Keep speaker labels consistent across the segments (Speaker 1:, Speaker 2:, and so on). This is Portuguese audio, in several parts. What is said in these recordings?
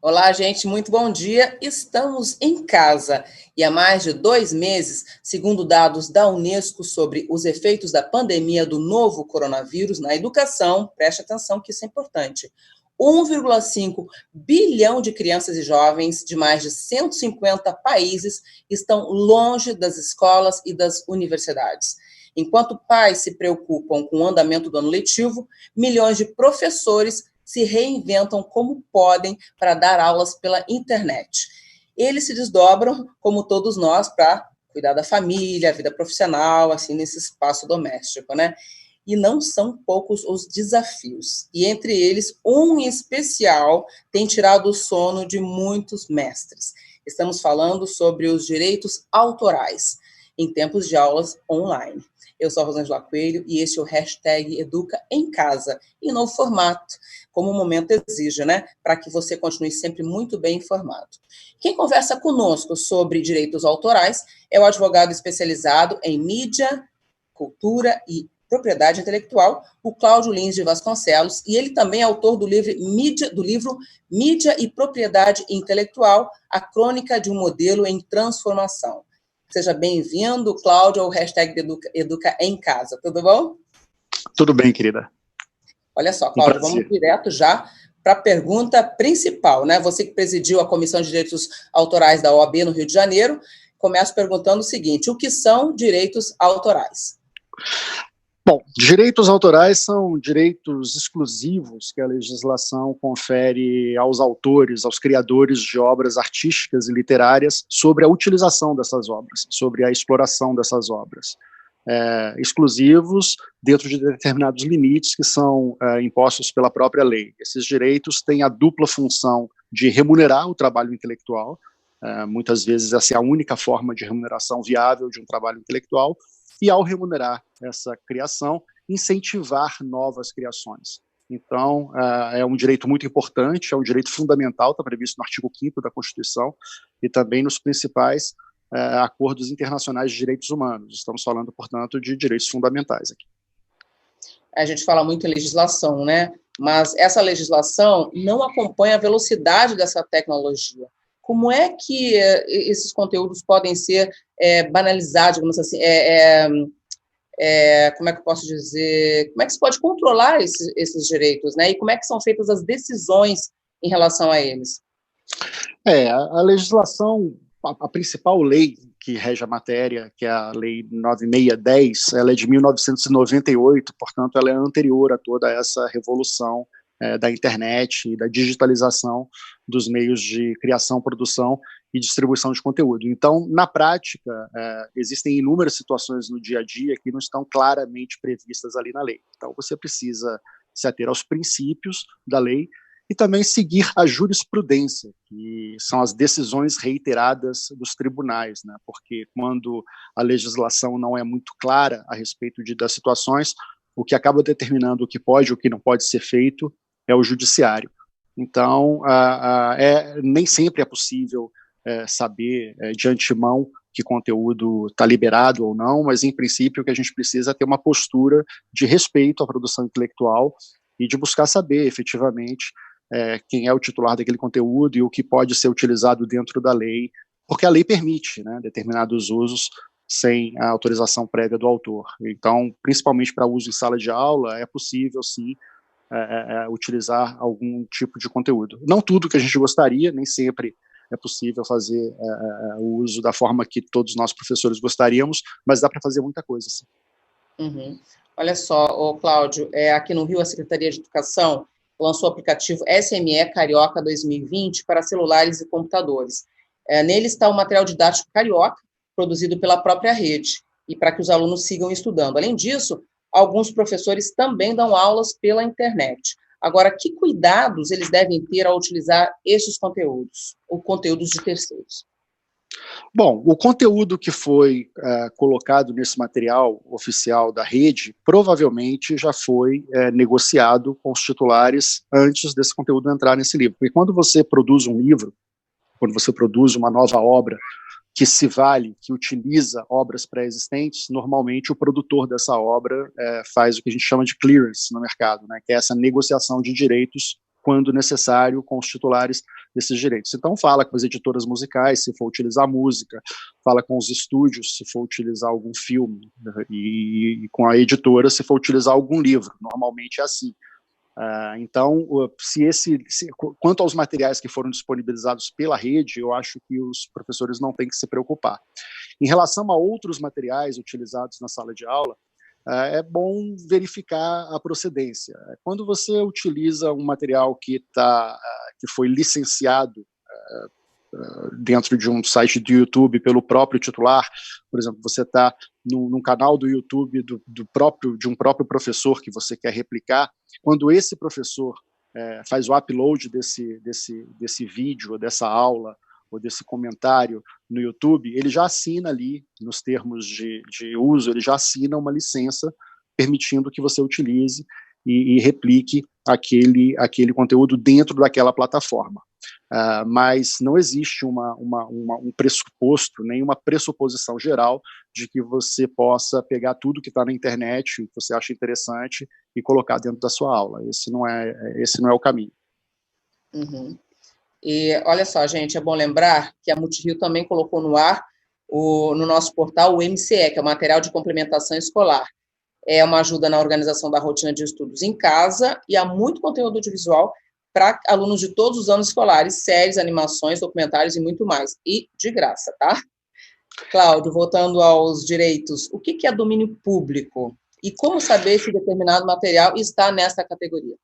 Speaker 1: Olá, gente, muito bom dia. Estamos em casa e há mais de 2 meses, segundo dados da Unesco sobre os efeitos da pandemia do novo coronavírus na educação, preste atenção que isso é importante, 1,5 bilhão de crianças e jovens de mais de 150 países estão longe das escolas e das universidades. Enquanto pais se preocupam com o andamento do ano letivo, milhões de professores se reinventam como podem para dar aulas pela internet. Eles se desdobram, como todos nós, para cuidar da família, a vida profissional, assim, nesse espaço doméstico, né? E não são poucos os desafios. E entre eles, um em especial tem tirado o sono de muitos mestres. Estamos falando sobre os direitos autorais em tempos de aulas online. Eu sou a Rosângela Coelho e este é o hashtag Educa em Casa, em novo formato, como o momento exige, né? Para que você continue sempre muito bem informado. Quem conversa conosco sobre direitos autorais é o advogado especializado em mídia, cultura e propriedade intelectual, o Cláudio Lins de Vasconcelos, e ele também é autor do livro Mídia e Propriedade Intelectual, a crônica de um modelo em transformação. Seja bem-vindo, Cláudio, ao hashtag Educa em Casa. Tudo bom?
Speaker 2: Tudo bem, querida.
Speaker 1: Olha só, Cláudio, vamos direto já para a pergunta principal, né? Você que presidiu a Comissão de Direitos Autorais da OAB no Rio de Janeiro, começo perguntando o seguinte: o que são direitos autorais?
Speaker 2: Bom, direitos autorais são direitos exclusivos que a legislação confere aos autores, aos criadores de obras artísticas e literárias sobre a utilização dessas obras, sobre a exploração dessas obras. Exclusivos dentro de determinados limites que são impostos pela própria lei. Esses direitos têm a dupla função de remunerar o trabalho intelectual, muitas vezes essa é a única forma de remuneração viável de um trabalho intelectual, e ao remunerar essa criação, incentivar novas criações. Então, é um direito muito importante, é um direito fundamental, está previsto no artigo 5º da Constituição e também nos principais acordos internacionais de direitos humanos. Estamos falando, portanto, de direitos fundamentais aqui.
Speaker 1: A gente fala muito em legislação, né? Mas essa legislação não acompanha a velocidade dessa tecnologia. Como é que esses conteúdos podem ser banalizados, digamos assim, como é que eu posso dizer, como é que se pode controlar esses direitos, né? E como é que são feitas as decisões em relação a eles?
Speaker 2: A legislação, a principal lei que rege a matéria, que é a Lei 9610, ela é de 1998, portanto, ela é anterior a toda essa revolução da internet e da digitalização dos meios de criação, produção e distribuição de conteúdo. Então, na prática, existem inúmeras situações no dia a dia que não estão claramente previstas ali na lei. Então, você precisa se ater aos princípios da lei e também seguir a jurisprudência, que são as decisões reiteradas dos tribunais, né? Porque quando a legislação não é muito clara a respeito das situações, o que acaba determinando o que pode e o que não pode ser feito é o judiciário. Então, nem sempre é possível saber de antemão que conteúdo está liberado ou não, mas, em princípio, o que a gente precisa é ter uma postura de respeito à produção intelectual e de buscar saber, efetivamente, quem é o titular daquele conteúdo e o que pode ser utilizado dentro da lei, porque a lei permite, né, determinados usos sem a autorização prévia do autor. Então, principalmente para uso em sala de aula, é possível, sim, utilizar algum tipo de conteúdo. Não tudo que a gente gostaria, nem sempre é possível fazer o uso da forma que todos nós professores gostaríamos, mas dá para fazer muita coisa, sim.
Speaker 1: Uhum. Olha só, Cláudio, aqui no Rio a Secretaria de Educação lançou o aplicativo SME Carioca 2020 para celulares e computadores. Nele está o material didático carioca, produzido pela própria rede, e para que os alunos sigam estudando. Além disso, alguns professores também dão aulas pela internet. Agora, que cuidados eles devem ter ao utilizar esses conteúdos, ou conteúdos de terceiros?
Speaker 2: Bom, o conteúdo que foi colocado nesse material oficial da rede provavelmente já foi negociado com os titulares antes desse conteúdo entrar nesse livro. Porque quando você produz um livro, quando você produz uma nova obra que se vale, que utiliza obras pré-existentes, normalmente o produtor dessa obra faz o que a gente chama de clearance no mercado, né, que é essa negociação de direitos quando necessário, com os titulares desses direitos. Então, fala com as editoras musicais, se for utilizar música, fala com os estúdios, se for utilizar algum filme, e com a editora, se for utilizar algum livro. Normalmente é assim. Então, quanto aos materiais que foram disponibilizados pela rede, eu acho que os professores não têm que se preocupar. Em relação a outros materiais utilizados na sala de aula, é bom verificar a procedência. Quando você utiliza um material que foi licenciado dentro de um site do YouTube pelo próprio titular, por exemplo, você está num canal do YouTube de um próprio professor que você quer replicar, quando esse professor faz o upload desse vídeo, ou dessa aula, ou desse comentário no YouTube, ele já assina ali, nos termos de uso, ele já assina uma licença permitindo que você utilize e replique aquele conteúdo dentro daquela plataforma. Mas não existe um pressuposto, nenhuma pressuposição geral de que você possa pegar tudo que está na internet, que você acha interessante, e colocar dentro da sua aula. Esse não é o caminho.
Speaker 1: Uhum. E olha só, gente, é bom lembrar que a Multirio também colocou no ar, no nosso portal, o MCE, que é o Material de Complementação Escolar. É uma ajuda na organização da rotina de estudos em casa, e há muito conteúdo audiovisual para alunos de todos os anos escolares, séries, animações, documentários e muito mais. E de graça, tá? Cláudio, voltando aos direitos, o que é domínio público? E como saber se determinado material está nessa categoria?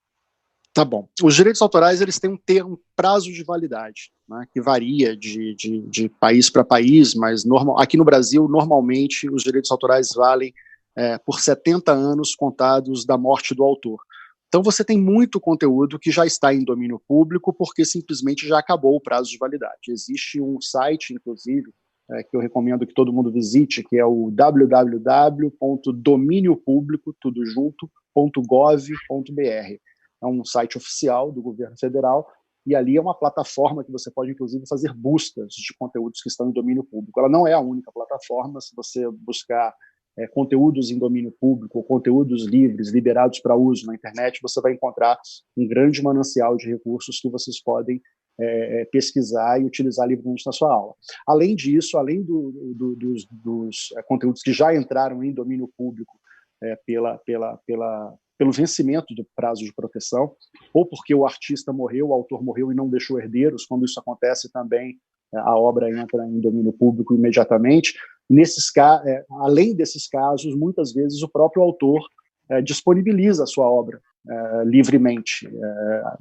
Speaker 2: Tá bom. Os direitos autorais, eles têm um prazo de validade, né, que varia de país para país, mas aqui no Brasil, normalmente, os direitos autorais valem por 70 anos contados da morte do autor. Então você tem muito conteúdo que já está em domínio público porque simplesmente já acabou o prazo de validade. Existe um site, inclusive, que eu recomendo que todo mundo visite, que é o www.dominiopublico.gov.br. É um site oficial do governo federal, e ali é uma plataforma que você pode, inclusive, fazer buscas de conteúdos que estão em domínio público. Ela não é a única plataforma. Se você buscar conteúdos em domínio público, ou conteúdos livres, liberados para uso na internet, você vai encontrar um grande manancial de recursos que vocês podem pesquisar e utilizar livremente na sua aula. Além disso, além dos conteúdos que já entraram em domínio público pelo vencimento do prazo de proteção, ou porque o artista morreu, o autor morreu e não deixou herdeiros, quando isso acontece também, a obra entra em domínio público imediatamente. Além desses casos, muitas vezes o próprio autor disponibiliza a sua obra livremente.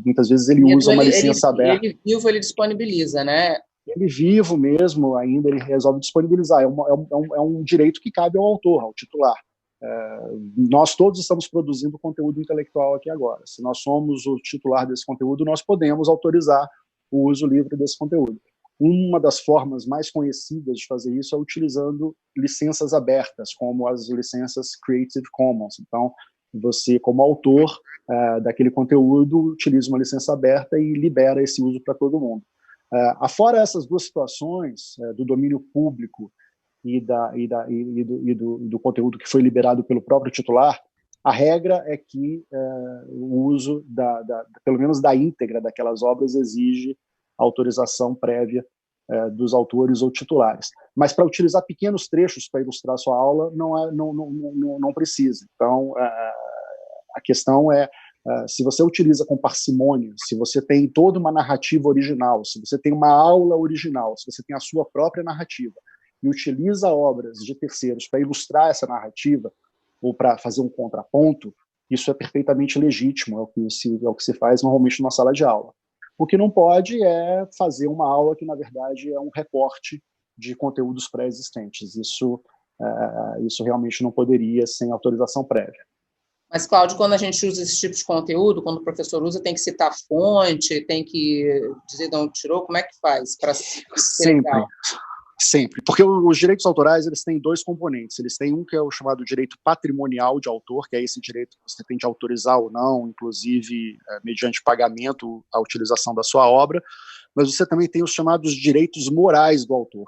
Speaker 2: Muitas vezes ele usa uma licença aberta.
Speaker 1: Ele vivo, ele disponibiliza, né?
Speaker 2: Ele vivo mesmo, ainda ele resolve disponibilizar. É um direito que cabe ao autor, ao titular. Nós todos estamos produzindo conteúdo intelectual aqui agora. Se nós somos o titular desse conteúdo, nós podemos autorizar o uso livre desse conteúdo. Uma das formas mais conhecidas de fazer isso é utilizando licenças abertas, como as licenças Creative Commons. Então, você, como autor daquele conteúdo, utiliza uma licença aberta e libera esse uso para todo mundo. Afora essas duas situações, do domínio público e do conteúdo que foi liberado pelo próprio titular, a regra é que o uso, pelo menos da íntegra daquelas obras, exige autorização prévia dos autores ou titulares. Mas para utilizar pequenos trechos para ilustrar a sua aula, não precisa. Então, a questão é, se você utiliza com parcimônia, se você tem toda uma narrativa original, se você tem uma aula original, se você tem a sua própria narrativa, e utiliza obras de terceiros para ilustrar essa narrativa, ou para fazer um contraponto, isso é perfeitamente legítimo, é o que se faz normalmente numa sala de aula. O que não pode é fazer uma aula que, na verdade, é um recorte de conteúdos pré-existentes. Isso realmente não poderia sem autorização prévia.
Speaker 1: Mas, Cláudio, quando a gente usa esse tipo de conteúdo, quando o professor usa, tem que citar fonte, tem que dizer de onde tirou, como é que faz para ser legal?
Speaker 2: Sempre, porque os direitos autorais, eles têm dois componentes. Eles têm um que é o chamado direito patrimonial de autor, que é esse direito que você tem de autorizar ou não, inclusive mediante pagamento, a utilização da sua obra, mas você também tem os chamados direitos morais do autor.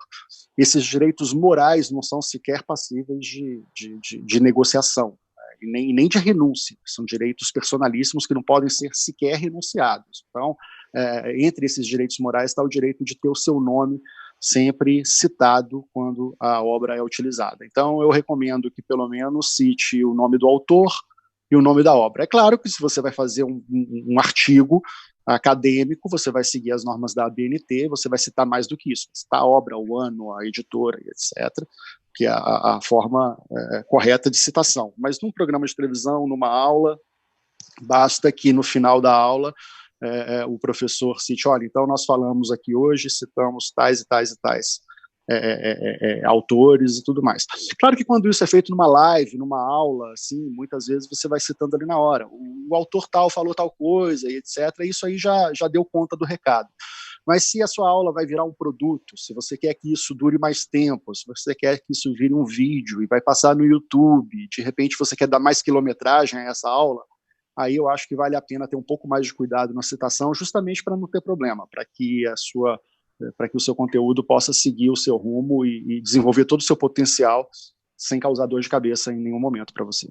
Speaker 2: Esses direitos morais não são sequer passíveis de negociação. e nem de renúncia, são direitos personalíssimos que não podem ser sequer renunciados. Então, entre esses direitos morais está o direito de ter o seu nome sempre citado quando a obra é utilizada. Então, eu recomendo que pelo menos cite o nome do autor e o nome da obra. É claro que se você vai fazer um artigo acadêmico, você vai seguir as normas da ABNT, você vai citar mais do que isso, citar a obra, o ano, a editora, etc., que é a forma correta de citação. Mas num programa de televisão, numa aula, basta que no final da aula o professor cite, olha, então nós falamos aqui hoje, citamos tais e tais e tais autores e tudo mais. Claro que quando isso é feito numa live, numa aula, assim, muitas vezes você vai citando ali na hora, o autor tal falou tal coisa, e etc., isso aí já deu conta do recado. Mas se a sua aula vai virar um produto, se você quer que isso dure mais tempo, se você quer que isso vire um vídeo e vai passar no YouTube, de repente você quer dar mais quilometragem a essa aula, aí eu acho que vale a pena ter um pouco mais de cuidado na citação, justamente para não ter problema, para que o seu conteúdo possa seguir o seu rumo e desenvolver todo o seu potencial sem causar dor de cabeça em nenhum momento para você.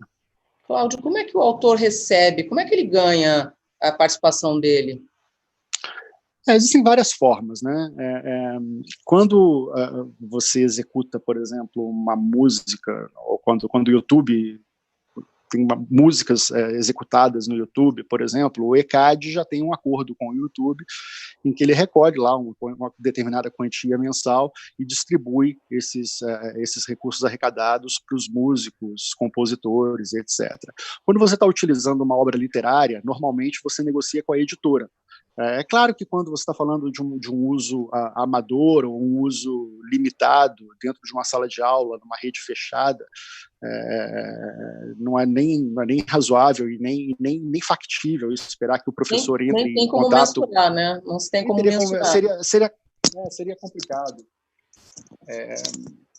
Speaker 1: Cláudio, como é que o autor recebe? Como é que ele ganha a participação dele?
Speaker 2: Existem várias formas, né? Quando você executa, por exemplo, uma música, ou quando o YouTube tem músicas executadas no YouTube, por exemplo, o ECAD já tem um acordo com o YouTube em que ele recolhe lá uma determinada quantia mensal e distribui esses recursos arrecadados para os músicos, compositores, etc. Quando você está utilizando uma obra literária, normalmente você negocia com a editora. É claro que quando você está falando de um uso amador ou um uso limitado dentro de uma sala de aula, numa rede fechada, não é nem razoável e nem factível esperar que o professor entre
Speaker 1: nem tem
Speaker 2: em
Speaker 1: como
Speaker 2: contato.
Speaker 1: Mensurar, né? Não se tem como mensurar.
Speaker 2: Seria complicado.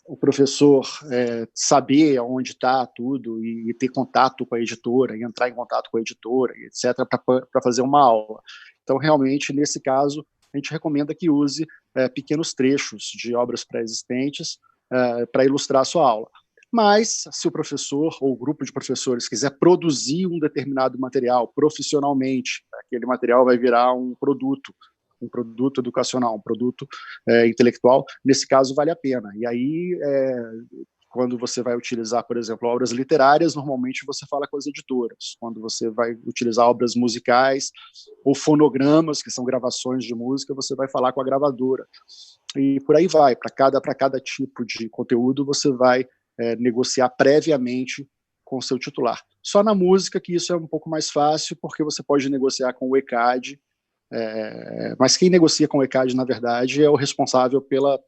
Speaker 2: O professor saber onde está tudo e ter contato com a editora, e entrar em contato com a editora, etc., para fazer uma aula. Então, realmente, nesse caso, a gente recomenda que use pequenos trechos de obras pré-existentes para ilustrar a sua aula. Mas, se o professor ou o grupo de professores quiser produzir um determinado material profissionalmente, aquele material vai virar um produto educacional, um produto intelectual, nesse caso vale a pena. E aí, quando você vai utilizar, por exemplo, obras literárias, normalmente você fala com as editoras. Quando você vai utilizar obras musicais ou fonogramas, que são gravações de música, você vai falar com a gravadora. E por aí vai. Para cada tipo de conteúdo, você vai negociar previamente com o seu titular. Só na música que isso é um pouco mais fácil, porque você pode negociar com o ECAD, mas quem negocia com o ECAD, na verdade, é o responsável pela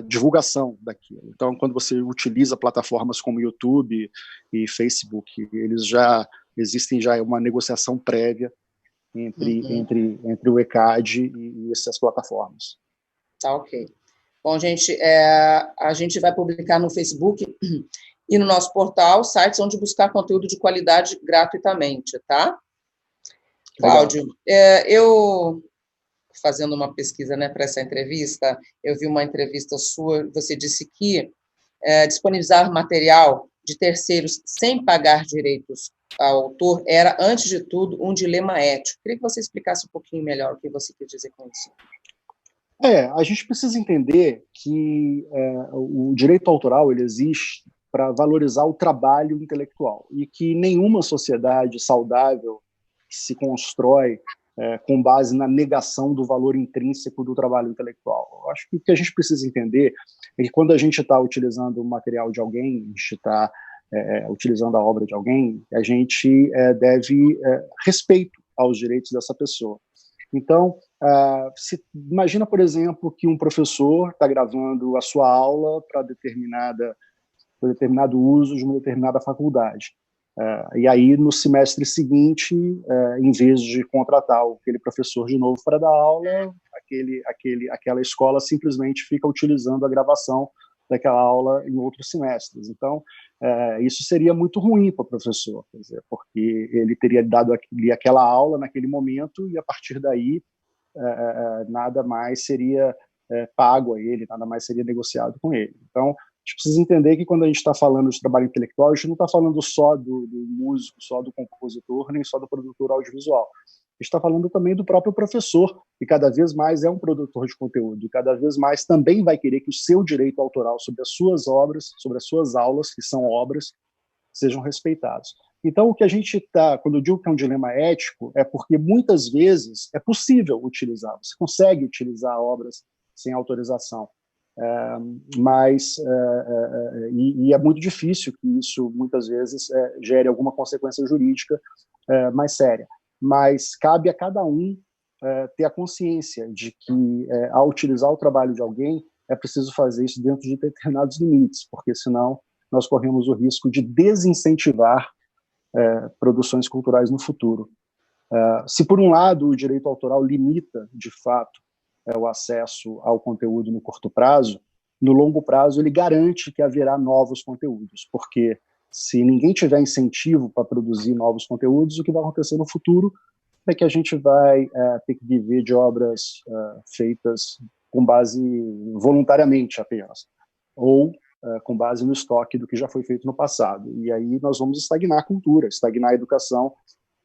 Speaker 2: divulgação daquilo. Então, quando você utiliza plataformas como YouTube e Facebook, existem já uma negociação prévia entre o ECAD e essas plataformas.
Speaker 1: Tá, ok. Bom, gente, a gente vai publicar no Facebook e no nosso portal sites onde buscar conteúdo de qualidade gratuitamente, tá? Cláudio, eu, fazendo uma pesquisa, né, para essa entrevista, eu vi uma entrevista sua, você disse que disponibilizar material de terceiros sem pagar direitos ao autor era, antes de tudo, um dilema ético. Queria que você explicasse um pouquinho melhor o que você quer dizer com isso.
Speaker 2: A gente precisa entender que o direito autoral ele existe para valorizar o trabalho intelectual e que nenhuma sociedade saudável se constrói com base na negação do valor intrínseco do trabalho intelectual. Eu acho que o que a gente precisa entender é que quando a gente está utilizando o material de alguém, a gente está utilizando a obra de alguém, a gente deve respeito aos direitos dessa pessoa. Então, imagina, por exemplo, que um professor está gravando a sua aula para determinado uso de uma determinada faculdade. E aí, no semestre seguinte, em vez de contratar aquele professor de novo para dar aula, aquela escola simplesmente fica utilizando a gravação daquela aula em outros semestres. Então, isso seria muito ruim para o professor, quer dizer, porque ele teria dado aquela aula naquele momento e, a partir daí, nada mais seria pago a ele, nada mais seria negociado com ele. Então, gente precisa entender que quando a gente está falando de trabalho intelectual, a gente não está falando só do músico, só do compositor, nem só do produtor audiovisual. A gente está falando também do próprio professor, que cada vez mais é um produtor de conteúdo, e cada vez mais também vai querer que o seu direito autoral sobre as suas obras, sobre as suas aulas, que são obras, sejam respeitados. Então, o que a gente está, quando eu digo que é um dilema ético, é porque muitas vezes é possível utilizar, você consegue utilizar obras sem autorização, e é muito difícil que isso, muitas vezes, gere alguma consequência jurídica mais séria. Mas cabe a cada um ter a consciência de que, ao utilizar o trabalho de alguém, é preciso fazer isso dentro de determinados limites, porque senão nós corremos o risco de desincentivar produções culturais no futuro. Se, por um lado, o direito autoral limita, de fato, o acesso ao conteúdo no curto prazo, no longo prazo ele garante que haverá novos conteúdos, porque se ninguém tiver incentivo para produzir novos conteúdos, o que vai acontecer no futuro é que a gente vai ter que viver de obras feitas com base voluntariamente apenas, ou com base no estoque do que já foi feito no passado. E aí nós vamos estagnar a cultura, estagnar a educação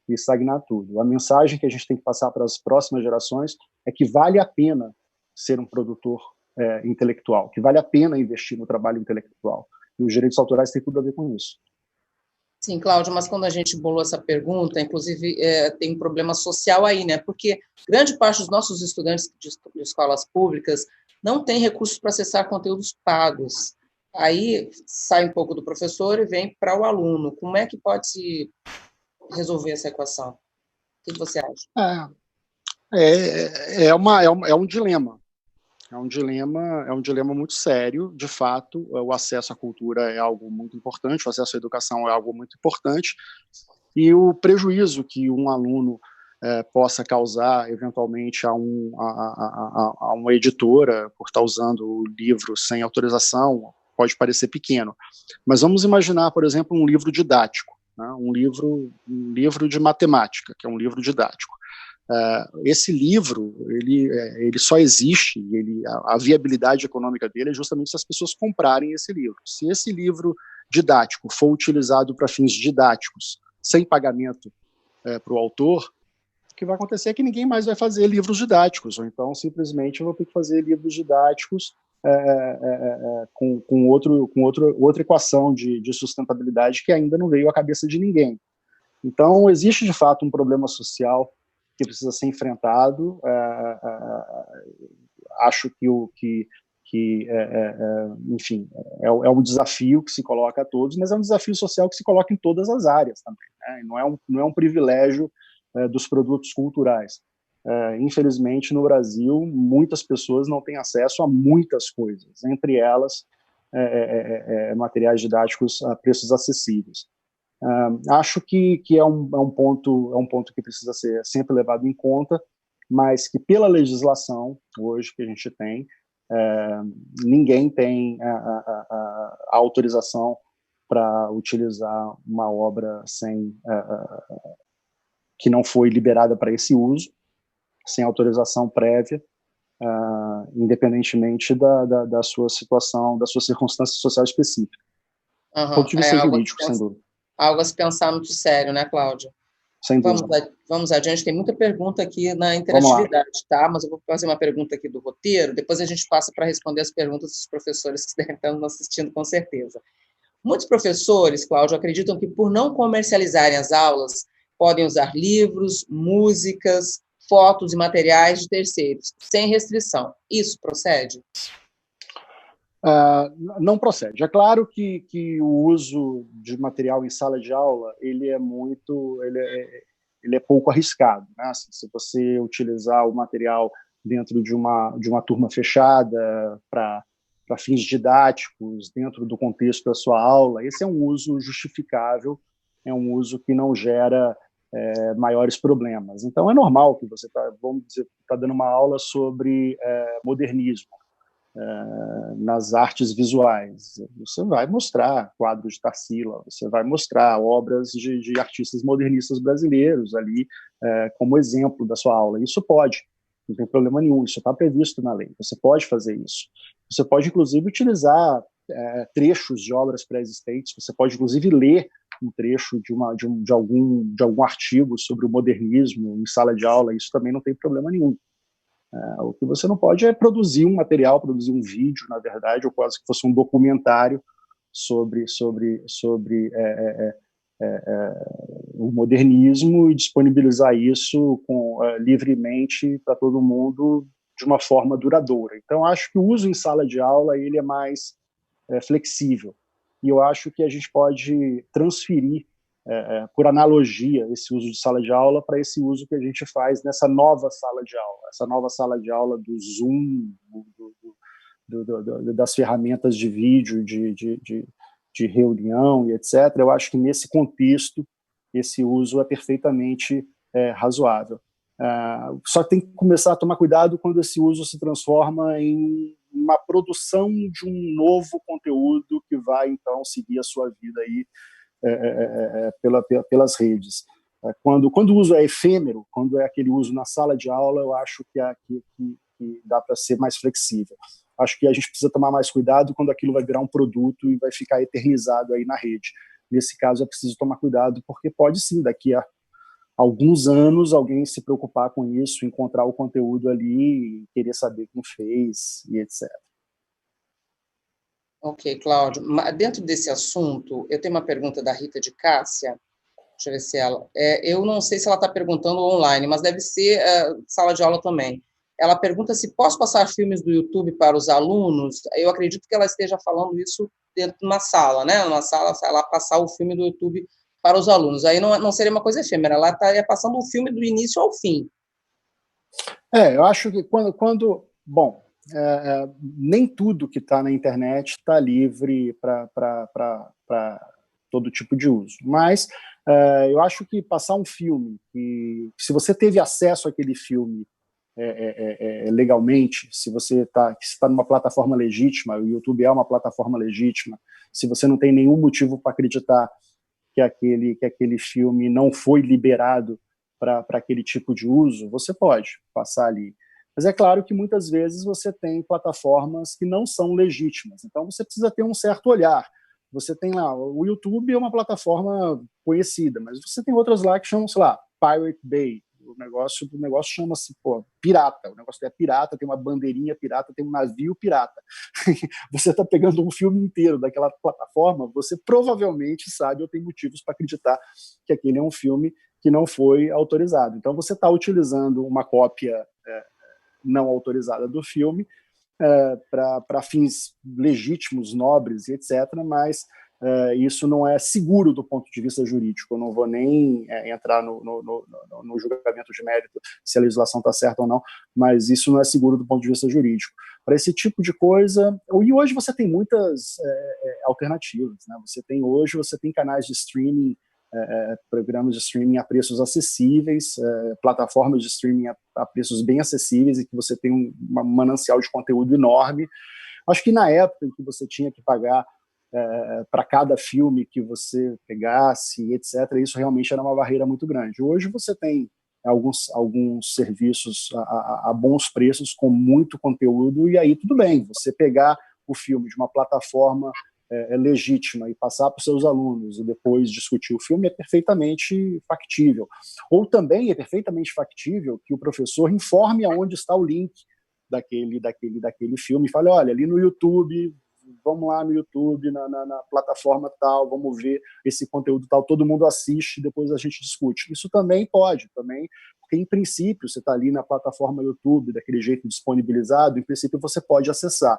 Speaker 2: e estagnar tudo. A mensagem que a gente tem que passar para as próximas gerações é que vale a pena ser um produtor intelectual, que vale a pena investir no trabalho intelectual. E os direitos autorais têm tudo a ver com isso.
Speaker 1: Sim, Cláudio, mas quando a gente bolou essa pergunta, inclusive tem um problema social aí, né? Porque grande parte dos nossos estudantes de escolas públicas não tem recursos para acessar conteúdos pagos. Aí sai um pouco do professor e vem para o aluno. Como é que pode se resolver essa equação? O que você acha?
Speaker 2: É um dilema. É um dilema muito sério. De fato, o acesso à cultura é algo muito importante, o acesso à educação é algo muito importante, e o prejuízo que um aluno possa causar, eventualmente, a uma editora por estar usando o livro sem autorização pode parecer pequeno. Mas vamos imaginar, por exemplo, um livro didático, né? um livro de matemática, que é um livro didático. Esse livro, ele só existe, a viabilidade econômica dele é justamente se as pessoas comprarem esse livro. Se esse livro didático for utilizado para fins didáticos, sem pagamento para o autor, o que vai acontecer é que ninguém mais vai fazer livros didáticos, ou então simplesmente eu vou ter que fazer livros didáticos com outra equação de sustentabilidade que ainda não veio à cabeça de ninguém. Então, existe de fato um problema social que precisa ser enfrentado. Acho enfim, é um desafio que se coloca a todos, mas é um desafio social que se coloca em todas as áreas também, né? Não é um privilégio dos produtos culturais. Infelizmente, no Brasil, muitas pessoas não têm acesso a muitas coisas, entre elas materiais didáticos a preços acessíveis. Acho que é um ponto que precisa ser sempre levado em conta, mas que pela legislação hoje que a gente tem, ninguém tem a autorização para utilizar uma obra que não foi liberada para esse uso, sem autorização prévia, independentemente da sua situação, da sua circunstância social específica.
Speaker 1: Uhum.
Speaker 2: Do ponto de vista jurídico, sem dúvida.
Speaker 1: Algo a se pensar muito sério, né, Cláudio?
Speaker 2: Sem dúvida.
Speaker 1: Vamos adiante, tem muita pergunta aqui na interatividade, tá? Mas eu vou fazer uma pergunta aqui do roteiro, depois a gente passa para responder as perguntas dos professores que devem estar nos assistindo, com certeza. Muitos professores, Cláudio, acreditam que por não comercializarem as aulas, podem usar livros, músicas, fotos e materiais de terceiros, sem restrição. Isso procede?
Speaker 2: Não procede. É claro que o uso de material em sala de aula ele é pouco arriscado, né? Se você utilizar o material dentro de uma turma fechada para fins didáticos, dentro do contexto da sua aula, esse é um uso justificável, é um uso que não gera maiores problemas. Então é normal que você está dando uma aula sobre modernismo, nas artes visuais. Você vai mostrar quadros de Tarsila, você vai mostrar obras de artistas modernistas brasileiros ali como exemplo da sua aula. Isso pode, não tem problema nenhum, isso está previsto na lei, você pode fazer isso. Você pode, inclusive, utilizar trechos de obras pré-existentes, você pode, inclusive, ler um trecho de algum artigo sobre o modernismo em sala de aula, isso também não tem problema nenhum. O que você não pode é produzir um material, produzir um vídeo, na verdade, ou quase que fosse um documentário sobre o modernismo e disponibilizar isso livremente para todo mundo de uma forma duradoura. Então, acho que o uso em sala de aula ele é mais flexível. E eu acho que a gente pode transferir, por analogia, esse uso de sala de aula para esse uso que a gente faz nessa nova sala de aula. Essa nova sala de aula do Zoom, das ferramentas de vídeo, de reunião e etc. Eu acho que nesse contexto esse uso é perfeitamente razoável. Só tem que começar a tomar cuidado quando esse uso se transforma em uma produção de um novo conteúdo que vai, então, seguir a sua vida aí pelas redes. Quando o uso é efêmero, quando é aquele uso na sala de aula, eu acho que dá para ser mais flexível. Acho que a gente precisa tomar mais cuidado quando aquilo vai virar um produto e vai ficar eternizado aí na rede. Nesse caso, é preciso tomar cuidado, porque pode sim, daqui a alguns anos, alguém se preocupar com isso, encontrar o conteúdo ali, querer saber quem fez e etc.
Speaker 1: Ok, Cláudio. Dentro desse assunto, eu tenho uma pergunta da Rita de Cássia. Deixa eu ver se ela... eu não sei se ela está perguntando online, mas deve ser sala de aula também. Ela pergunta se posso passar filmes do YouTube para os alunos. Eu acredito que ela esteja falando isso dentro de uma sala, né? Numa sala, ela passar o filme do YouTube para os alunos. Aí não seria uma coisa efêmera, ela estaria passando o filme do início ao fim.
Speaker 2: Eu acho que bom, nem tudo que está na internet está livre para todo tipo de uso, mas eu acho que passar um filme, se você teve acesso àquele filme legalmente, se você está numa plataforma legítima, o YouTube é uma plataforma legítima, se você não tem nenhum motivo para acreditar que aquele filme não foi liberado para aquele tipo de uso, você pode passar ali. Mas é claro que muitas vezes você tem plataformas que não são legítimas, então você precisa ter um certo olhar. Você tem lá, o YouTube é uma plataforma conhecida, mas você tem outras lá que chamam, sei lá, Pirate Bay. O negócio chama-se pirata. O negócio é pirata, tem uma bandeirinha pirata, tem um navio pirata. Você está pegando um filme inteiro daquela plataforma, você provavelmente sabe ou tem motivos para acreditar que aquele é um filme que não foi autorizado. Então você está utilizando uma cópia não autorizada do filme para fins legítimos, nobres e etc., mas isso não é seguro do ponto de vista jurídico. Eu não vou nem entrar no julgamento de mérito se a legislação está certa ou não, mas isso não é seguro do ponto de vista jurídico. Para esse tipo de coisa, e hoje você tem muitas alternativas, né? Você tem canais de streaming, programas de streaming a preços acessíveis, plataformas de streaming a preços bem acessíveis e que você tem um manancial de conteúdo enorme. Acho que na época em que você tinha que pagar para cada filme que você pegasse, etc., isso realmente era uma barreira muito grande. Hoje você tem alguns serviços a bons preços, com muito conteúdo, e aí tudo bem, você pegar o filme de uma plataforma legítima e passar para os seus alunos e depois discutir o filme é perfeitamente factível. Ou também é perfeitamente factível que o professor informe aonde está o link daquele filme e fale, olha, ali no YouTube, vamos lá no YouTube, na plataforma tal, vamos ver esse conteúdo tal, todo mundo assiste, depois a gente discute. Isso também pode, porque em princípio você está ali na plataforma YouTube, daquele jeito disponibilizado, em princípio você pode acessar.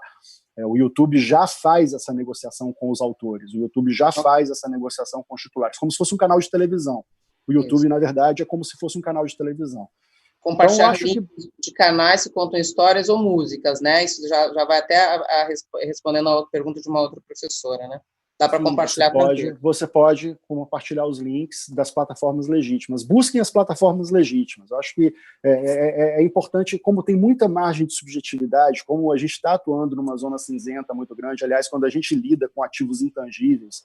Speaker 2: O YouTube já faz essa negociação com os autores, o YouTube já faz essa negociação com os titulares, como se fosse um canal de televisão. O YouTube, na verdade, é como se fosse um canal de televisão.
Speaker 1: Compartilhar links de canais que contam histórias ou músicas, né? Isso já vai até respondendo a outra pergunta de uma outra professora, né? Dá para compartilhar também.
Speaker 2: Você pode compartilhar os links das plataformas legítimas. Busquem as plataformas legítimas. Eu acho que é importante, como tem muita margem de subjetividade, como a gente está atuando numa zona cinzenta muito grande, aliás, quando a gente lida com ativos intangíveis,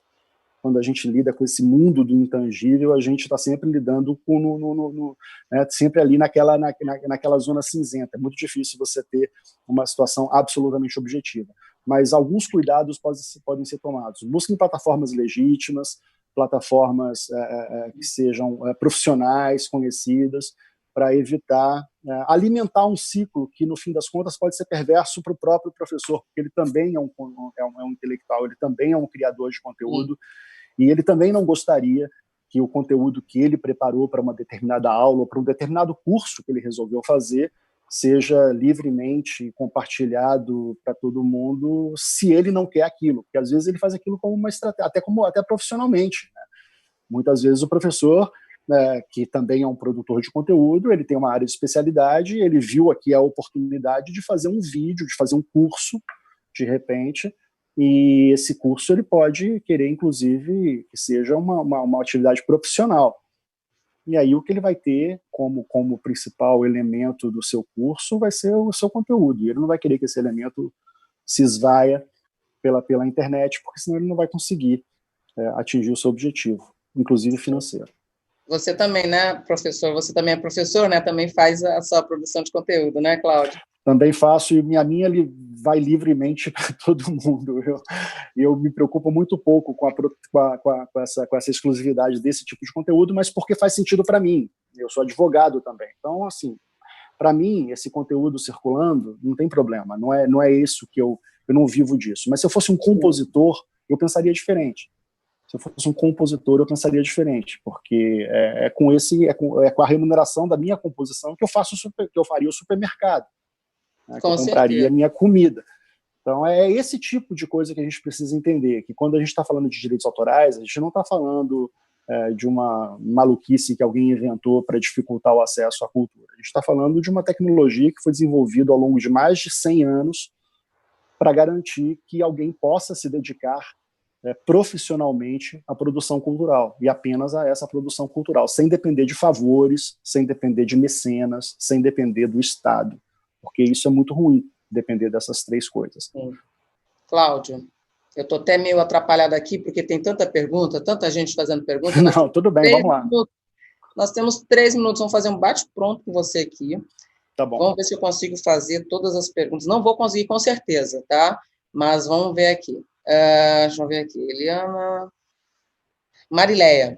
Speaker 2: quando a gente lida com esse mundo do intangível, a gente está sempre lidando com sempre ali naquela zona cinzenta. É muito difícil você ter uma situação absolutamente objetiva. mas alguns cuidados podem ser tomados. Busquem plataformas legítimas, plataformas que sejam profissionais, conhecidas, para evitar alimentar um ciclo que, no fim das contas, pode ser perverso para o próprio professor, porque ele também é um intelectual, ele também é um criador de conteúdo, e ele também não gostaria que o conteúdo que ele preparou para uma determinada aula ou para um determinado curso que ele resolveu fazer seja livremente compartilhado para todo mundo, se ele não quer aquilo, porque às vezes ele faz aquilo como uma estratégia, até profissionalmente, né? Muitas vezes o professor, que também é um produtor de conteúdo, ele tem uma área de especialidade, ele viu aqui a oportunidade de fazer um vídeo, de fazer um curso, de repente, e esse curso ele pode querer, inclusive, que seja uma atividade profissional. E aí o que ele vai ter como principal elemento do seu curso vai ser o seu conteúdo, e ele não vai querer que esse elemento se esvaia pela internet, porque senão ele não vai conseguir atingir o seu objetivo, inclusive financeiro.
Speaker 1: Você também, né, professor? Você também é professor, né? Também faz a sua produção de conteúdo, né, Cláudio?
Speaker 2: Também faço, e minha vai livremente para todo mundo. Eu me preocupo muito pouco com essa exclusividade desse tipo de conteúdo, mas porque faz sentido para mim. Eu sou advogado também. Então, assim, para mim, esse conteúdo circulando não tem problema. Não é isso que eu não vivo disso. Mas se eu fosse um compositor, eu pensaria diferente. Se eu fosse um compositor, eu pensaria diferente, porque com a remuneração da minha composição que eu faria o supermercado, né, que eu compraria a minha comida. Então, é esse tipo de coisa que a gente precisa entender, que quando a gente está falando de direitos autorais, a gente não está falando de uma maluquice que alguém inventou para dificultar o acesso à cultura. A gente está falando de uma tecnologia que foi desenvolvida ao longo de mais de 100 anos para garantir que alguém possa se dedicar profissionalmente à produção cultural, e apenas a essa produção cultural, sem depender de favores, sem depender de mecenas, sem depender do Estado, porque isso é muito ruim, depender dessas três coisas.
Speaker 1: Sim. Cláudio, eu estou até meio atrapalhada aqui, porque tem tanta pergunta, tanta gente fazendo pergunta.
Speaker 2: Não, tudo bem, vamos lá.
Speaker 1: Nós temos 3 minutos, vamos fazer um bate-pronto com você aqui.
Speaker 2: Tá bom.
Speaker 1: Vamos ver se eu consigo fazer todas as perguntas. Não vou conseguir, com certeza, tá? Mas vamos ver aqui. Deixa eu ver aqui. Eliana. Marileia.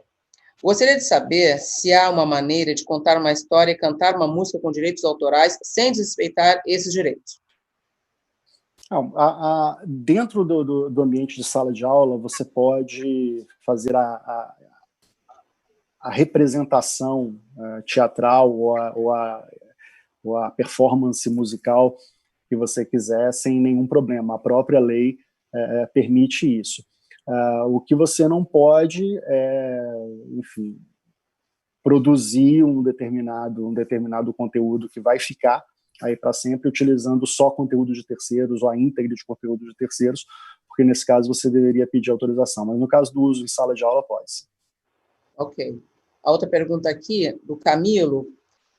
Speaker 1: Gostaria de saber se há uma maneira de contar uma história e cantar uma música com direitos autorais sem desrespeitar esses direitos.
Speaker 2: Não, dentro do ambiente de sala de aula, você pode fazer a representação teatral ou a performance musical que você quiser sem nenhum problema. A própria lei permite isso. O que você não pode enfim, produzir um determinado conteúdo que vai ficar aí para sempre, utilizando só conteúdo de terceiros ou a íntegra de conteúdo de terceiros, porque nesse caso você deveria pedir autorização. Mas no caso do uso em sala de aula, pode.
Speaker 1: Ok. A outra pergunta aqui, do Camilo,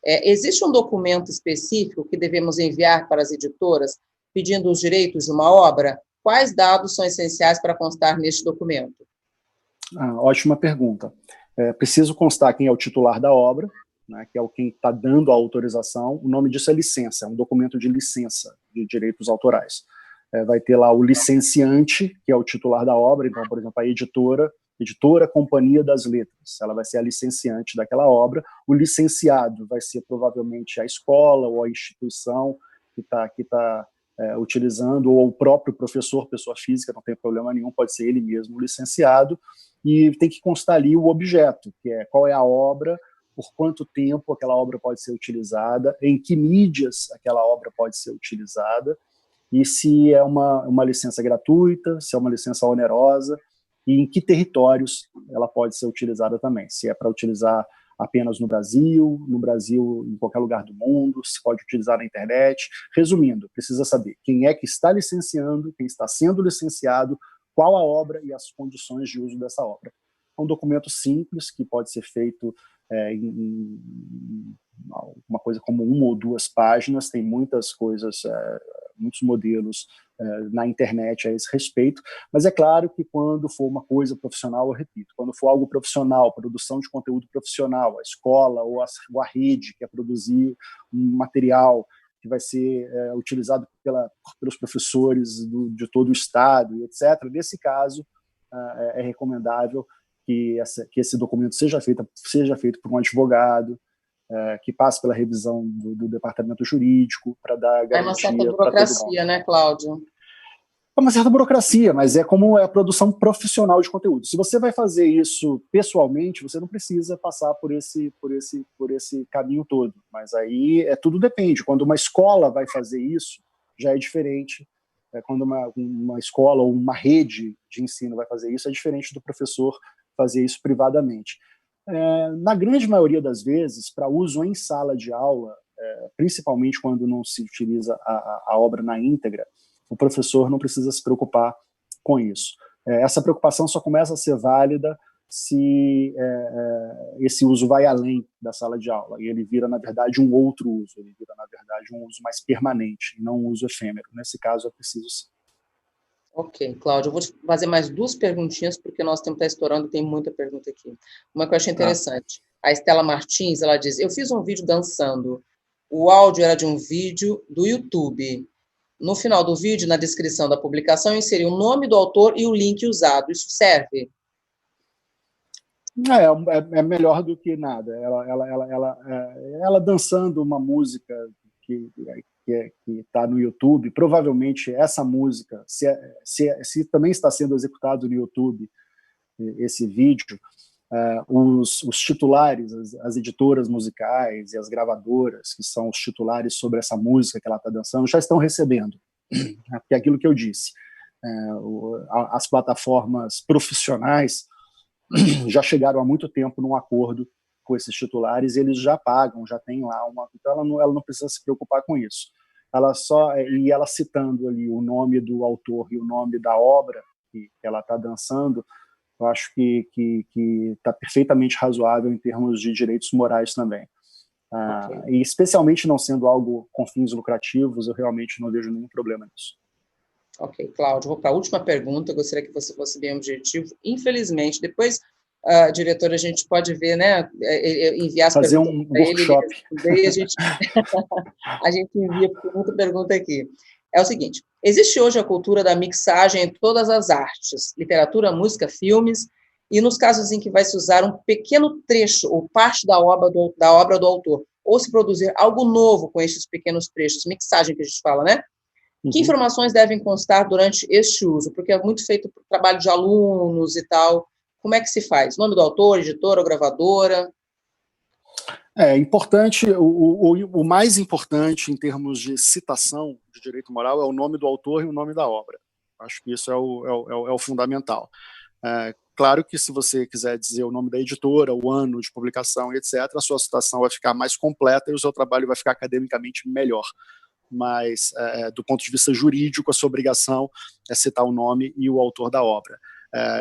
Speaker 1: existe um documento específico que devemos enviar para as editoras pedindo os direitos de uma obra? Quais dados são essenciais para constar neste documento?
Speaker 2: Ótima pergunta. Preciso constar quem é o titular da obra, né, que é quem está dando a autorização. O nome disso é licença, é um documento de licença de direitos autorais. Vai ter lá o licenciante, que é o titular da obra, então, por exemplo, a editora Companhia das Letras, ela vai ser a licenciante daquela obra. O licenciado vai ser provavelmente a escola ou a instituição que está utilizando, ou o próprio professor, pessoa física, não tem problema nenhum, pode ser ele mesmo o licenciado, e tem que constar ali o objeto, que é qual é a obra, por quanto tempo aquela obra pode ser utilizada, em que mídias aquela obra pode ser utilizada, e se é uma licença gratuita, se é uma licença onerosa, e em que territórios ela pode ser utilizada também. Se é para utilizar apenas no Brasil, em qualquer lugar do mundo, se pode utilizar na internet. Resumindo, precisa saber quem é que está licenciando, quem está sendo licenciado, qual a obra e as condições de uso dessa obra. É um documento simples que pode ser feito em uma coisa como 1 ou 2 páginas, tem muitas coisas, muitos modelos na internet a esse respeito, mas é claro que quando for uma coisa profissional, eu repito, quando for algo profissional, produção de conteúdo profissional, a escola ou a rede quer produzir um material que vai ser utilizado pelos professores de todo o Estado, etc. Nesse caso, é recomendável que esse documento seja feito por um advogado, que passe pela revisão do departamento jurídico, para dar garantia.
Speaker 1: É uma certa burocracia, né, Cláudio?
Speaker 2: É uma certa burocracia, mas é como a produção profissional de conteúdo. Se você vai fazer isso pessoalmente, você não precisa passar por esse caminho todo. Mas aí tudo depende. Quando uma escola vai fazer isso, já é diferente. Quando uma escola ou uma rede de ensino vai fazer isso, é diferente do professor fazer isso privadamente. Na grande maioria das vezes, para uso em sala de aula, principalmente quando não se utiliza a obra na íntegra, o professor não precisa se preocupar com isso. Essa preocupação só começa a ser válida se esse uso vai além da sala de aula, e ele vira, na verdade, um outro uso, ele vira, na verdade, um uso mais permanente, e não um uso efêmero. Nesse caso, é preciso sim.
Speaker 1: Ok, Cláudio, eu vou te fazer mais 2 perguntinhas, porque nosso tempo está estourando, tem muita pergunta aqui. Uma que eu achei interessante. A Estela Martins, ela diz, eu fiz um vídeo dançando, o áudio era de um vídeo do YouTube. No final do vídeo, na descrição da publicação, eu inseri o nome do autor e o link usado. Isso serve?
Speaker 2: É melhor do que nada. Ela dançando uma música que está no YouTube, provavelmente essa música, se também está sendo executado no YouTube esse vídeo, os titulares, as editoras musicais e as gravadoras, que são os titulares sobre essa música que ela está dançando, já estão recebendo. Porque é aquilo que eu disse, as plataformas profissionais já chegaram há muito tempo num acordo com esses titulares, e eles já pagam, já tem lá então ela não precisa se preocupar com isso. Ela citando ali o nome do autor e o nome da obra que ela está dançando, eu acho que está perfeitamente razoável em termos de direitos morais também. Okay. E especialmente não sendo algo com fins lucrativos, eu realmente não vejo nenhum problema nisso.
Speaker 1: Ok, Cláudio, vou para a última pergunta, eu gostaria que você fosse bem objetivo. Infelizmente, depois, diretora, a gente pode ver, né, enviar as
Speaker 2: fazer
Speaker 1: perguntas
Speaker 2: para ele
Speaker 1: responder, e a gente, a gente envia, porque tem muita pergunta aqui. É o seguinte, existe hoje a cultura da mixagem em todas as artes, literatura, música, filmes, e nos casos em que vai se usar um pequeno trecho ou parte da obra do autor, ou se produzir algo novo com estes pequenos trechos, mixagem que a gente fala, né? Que informações devem constar durante este uso? Porque é muito feito por trabalho de alunos e tal. Como é que se faz? Nome do autor, editora ou gravadora?
Speaker 2: É importante, o mais importante em termos de citação de direito moral é o nome do autor e o nome da obra. Acho que isso é o fundamental. Claro que se você quiser dizer o nome da editora, o ano de publicação, etc., a sua citação vai ficar mais completa e o seu trabalho vai ficar academicamente melhor. Mas, do ponto de vista jurídico, a sua obrigação é citar o nome e o autor da obra.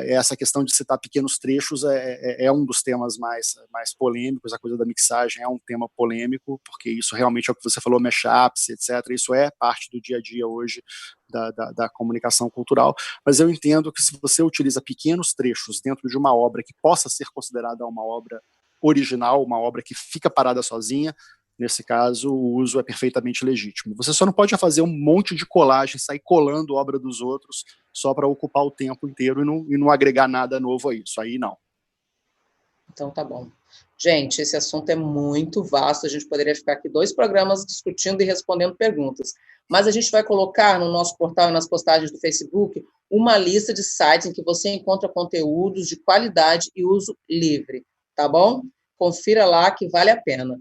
Speaker 2: Essa questão de citar pequenos trechos é um dos temas mais polêmicos, a coisa da mixagem é um tema polêmico, porque isso realmente é o que você falou, mashups, etc., isso é parte do dia a dia hoje da comunicação cultural, mas eu entendo que se você utiliza pequenos trechos dentro de uma obra que possa ser considerada uma obra original, uma obra que fica parada sozinha, nesse caso, o uso é perfeitamente legítimo. Você só não pode fazer um monte de colagem, sair colando obra dos outros só para ocupar o tempo inteiro e não agregar nada novo a isso. Aí não.
Speaker 1: Então tá bom. Gente, esse assunto é muito vasto, a gente poderia ficar aqui 2 programas discutindo e respondendo perguntas. Mas a gente vai colocar no nosso portal e nas postagens do Facebook uma lista de sites em que você encontra conteúdos de qualidade e uso livre, tá bom? Confira lá que vale a pena.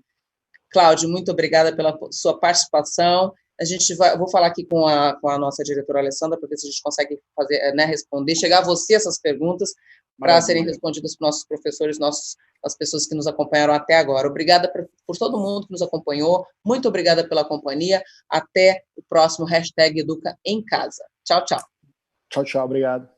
Speaker 1: Cláudio, muito obrigada pela sua participação. Eu vou falar aqui com a nossa diretora Alessandra para ver se a gente consegue fazer, né, responder, chegar a você essas perguntas para serem respondidas por nossos professores, as pessoas que nos acompanharam até agora. Obrigada por todo mundo que nos acompanhou. Muito obrigada pela companhia. Até o próximo #Educa em Casa. Tchau, tchau.
Speaker 2: Tchau, tchau. Obrigado.